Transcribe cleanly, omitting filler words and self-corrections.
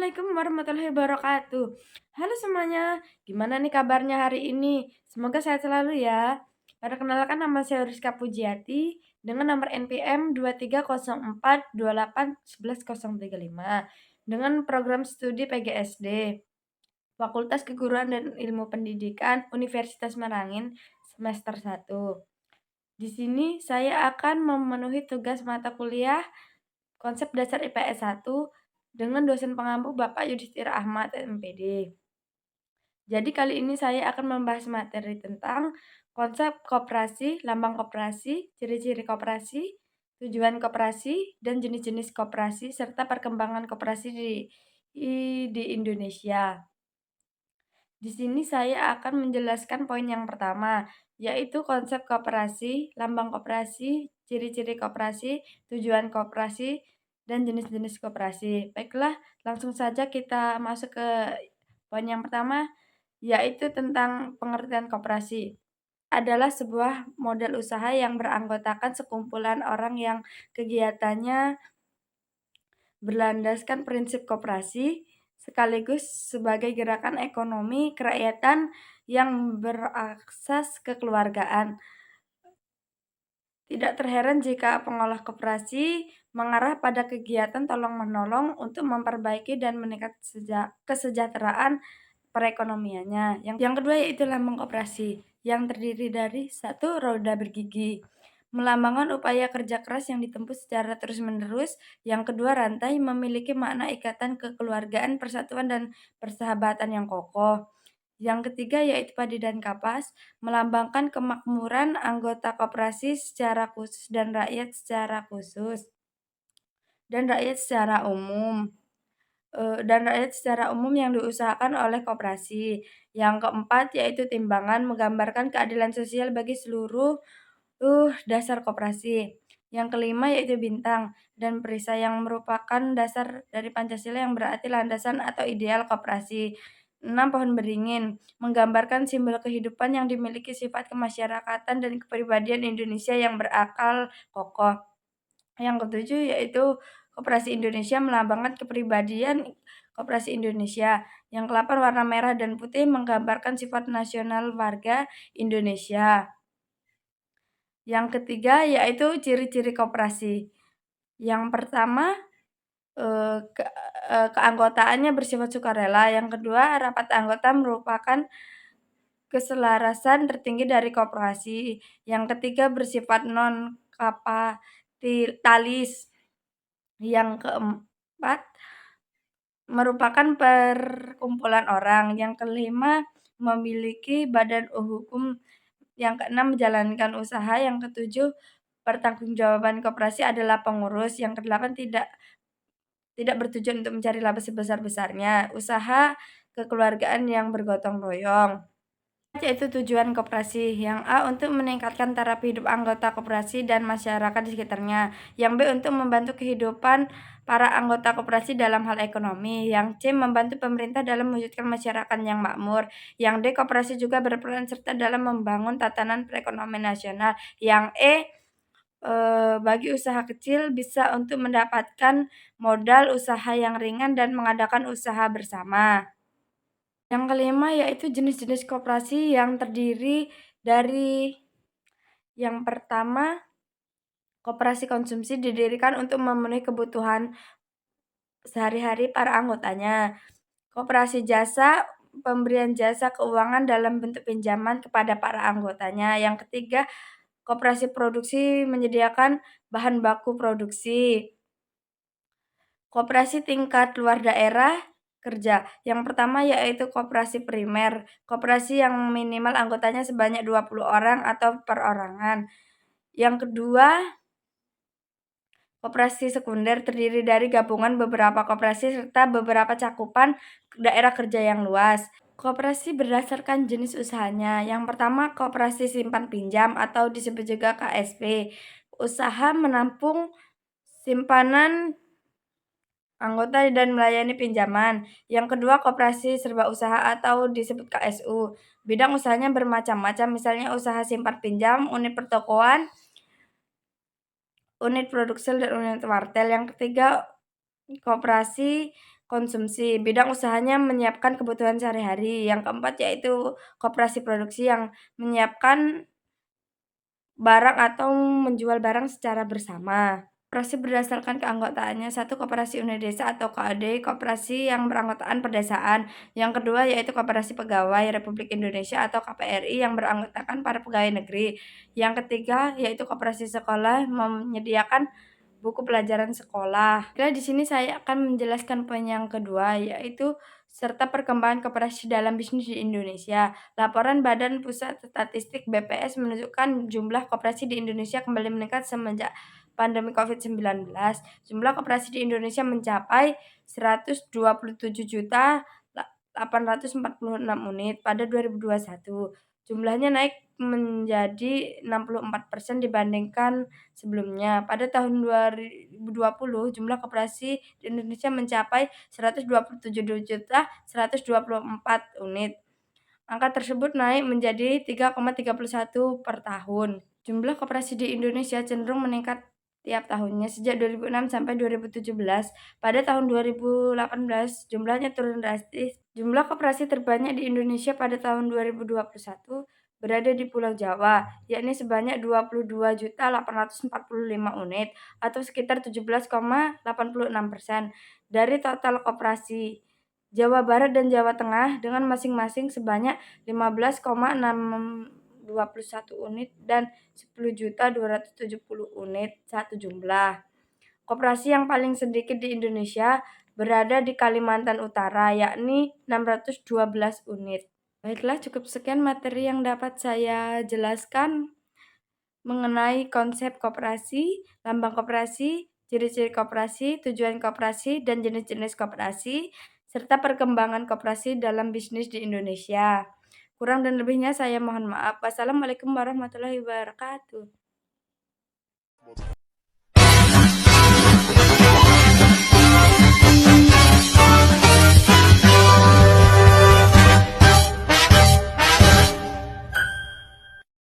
Assalamualaikum warahmatullahi wabarakatuh. Halo semuanya, gimana nih kabarnya hari ini? Semoga sehat selalu ya. Perkenalkan nama saya Rizka Pujiati dengan nomor NPM 2304281135 dengan program studi PGSD, Fakultas Keguruan dan Ilmu Pendidikan Universitas Merangin semester 1. Di sini saya akan memenuhi tugas mata kuliah Konsep Dasar IPS 1 dengan dosen pengampu Bapak Yudhistira Ahmad, MPD. Jadi kali ini saya akan membahas materi tentang konsep koperasi, lambang koperasi, ciri-ciri koperasi, tujuan koperasi, dan jenis-jenis koperasi, serta perkembangan koperasi di Indonesia. Di sini saya akan menjelaskan poin yang pertama, yaitu konsep koperasi, lambang koperasi, ciri-ciri koperasi, tujuan koperasi, dan jenis-jenis koperasi. Baiklah, langsung saja kita masuk ke poin yang pertama, yaitu tentang pengertian koperasi. Adalah sebuah model usaha yang beranggotakan sekumpulan orang yang kegiatannya berlandaskan prinsip koperasi, sekaligus sebagai gerakan ekonomi kerakyatan yang berasas kekeluargaan. Tidak terheran jika pengolah koperasi mengarah pada kegiatan tolong-menolong untuk memperbaiki dan meningkat kesejahteraan perekonomiannya. Yang kedua yaitu lambang koperasi, yang terdiri dari satu roda bergigi, melambangkan upaya kerja keras yang ditempuh secara terus-menerus. Yang kedua, rantai memiliki makna ikatan kekeluargaan, persatuan, dan persahabatan yang kokoh. Yang ketiga yaitu padi dan kapas, melambangkan kemakmuran anggota koperasi secara khusus dan rakyat secara khusus, dan rakyat secara umum yang diusahakan oleh koperasi. Yang keempat yaitu timbangan, menggambarkan keadilan sosial bagi seluruh dasar koperasi. Yang kelima yaitu bintang dan perisai yang merupakan dasar dari Pancasila yang berarti landasan atau ideal koperasi. 6. Pohon beringin, menggambarkan simbol kehidupan yang dimiliki sifat kemasyarakatan dan kepribadian Indonesia yang berakal kokoh. Yang ketujuh yaitu Koperasi Indonesia, melambangkan kepribadian Koperasi Indonesia. Yang ke-8 warna merah dan putih, menggambarkan sifat nasional warga Indonesia. Yang ketiga yaitu ciri-ciri koperasi. Yang pertama, keanggotaannya bersifat sukarela. Yang kedua, rapat anggota merupakan keselarasan tertinggi dari koperasi. Yang ketiga, bersifat non-kapitalis. Yang keempat, merupakan perkumpulan orang. Yang kelima, memiliki badan hukum. Yang keenam, menjalankan usaha. Yang ketujuh, pertanggungjawaban koperasi adalah pengurus. Yang kedelapan, tidak bertujuan untuk mencari laba sebesar-besarnya. Usaha kekeluargaan yang bergotong royong. Yaitu tujuan koperasi. Yang A, untuk meningkatkan taraf hidup anggota koperasi dan masyarakat di sekitarnya. Yang B, untuk membantu kehidupan para anggota koperasi dalam hal ekonomi. Yang C, membantu pemerintah dalam mewujudkan masyarakat yang makmur. Yang D, koperasi juga berperan serta dalam membangun tatanan perekonomian nasional. Yang E, bagi usaha kecil bisa untuk mendapatkan modal usaha yang ringan dan mengadakan usaha bersama. Yang kelima yaitu jenis-jenis koperasi yang terdiri dari yang pertama, koperasi konsumsi didirikan untuk memenuhi kebutuhan sehari-hari para anggotanya. Koperasi jasa, pemberian jasa keuangan dalam bentuk pinjaman kepada para anggotanya. Yang ketiga, koperasi produksi menyediakan bahan baku produksi. Koperasi tingkat luar daerah kerja. Yang pertama yaitu koperasi primer, koperasi yang minimal anggotanya sebanyak 20 orang atau perorangan. Yang kedua, koperasi sekunder terdiri dari gabungan beberapa koperasi serta beberapa cakupan daerah kerja yang luas. Koperasi berdasarkan jenis usahanya. Yang pertama, koperasi simpan pinjam atau disebut juga KSP. Usaha menampung simpanan anggota dan melayani pinjaman. Yang kedua, koperasi serba usaha atau disebut KSU. Bidang usahanya bermacam-macam, misalnya usaha simpan pinjam, unit pertokoan, unit produksi, dan unit wartel. Yang ketiga, koperasi konsumsi, bidang usahanya menyiapkan kebutuhan sehari-hari. Yang keempat yaitu koperasi produksi yang menyiapkan barang atau menjual barang secara bersama. Koperasi berdasarkan keanggotaannya, satu koperasi unit desa atau KAD, koperasi yang beranggotaan perdesaan. Yang kedua yaitu koperasi pegawai Republik Indonesia atau KPRI yang beranggotakan para pegawai negeri. Yang ketiga yaitu koperasi sekolah menyediakan buku pelajaran sekolah. Nah, di sini saya akan menjelaskan poin yang kedua, yaitu serta perkembangan koperasi dalam bisnis di Indonesia. Laporan Badan Pusat Statistik (BPS) menunjukkan jumlah koperasi di Indonesia kembali meningkat semenjak pandemi COVID-19. Jumlah koperasi di Indonesia mencapai 127.846 unit pada 2021. Jumlahnya naik menjadi 64% dibandingkan sebelumnya. Pada tahun 2020, jumlah koperasi di Indonesia mencapai 127.124 unit. Angka tersebut naik menjadi 3,31 per tahun. Jumlah koperasi di Indonesia cenderung meningkat tiap tahunnya sejak 2006 sampai 2017. Pada tahun 2018, jumlahnya turun drastis. Jumlah koperasi terbanyak di Indonesia pada tahun 2021 berada di Pulau Jawa, yakni sebanyak 22.845 unit atau sekitar 17,86% dari total koperasi. Jawa Barat dan Jawa Tengah dengan masing-masing sebanyak 15,621 unit dan 10.270 unit satu jumlah. Koperasi yang paling sedikit di Indonesia berada di Kalimantan Utara, yakni 612 unit. Baiklah, cukup sekian materi yang dapat saya jelaskan mengenai konsep koperasi, lambang koperasi, ciri-ciri koperasi, tujuan koperasi, dan jenis-jenis koperasi, serta perkembangan koperasi dalam bisnis di Indonesia. Kurang dan lebihnya saya mohon maaf. Wassalamualaikum warahmatullahi wabarakatuh.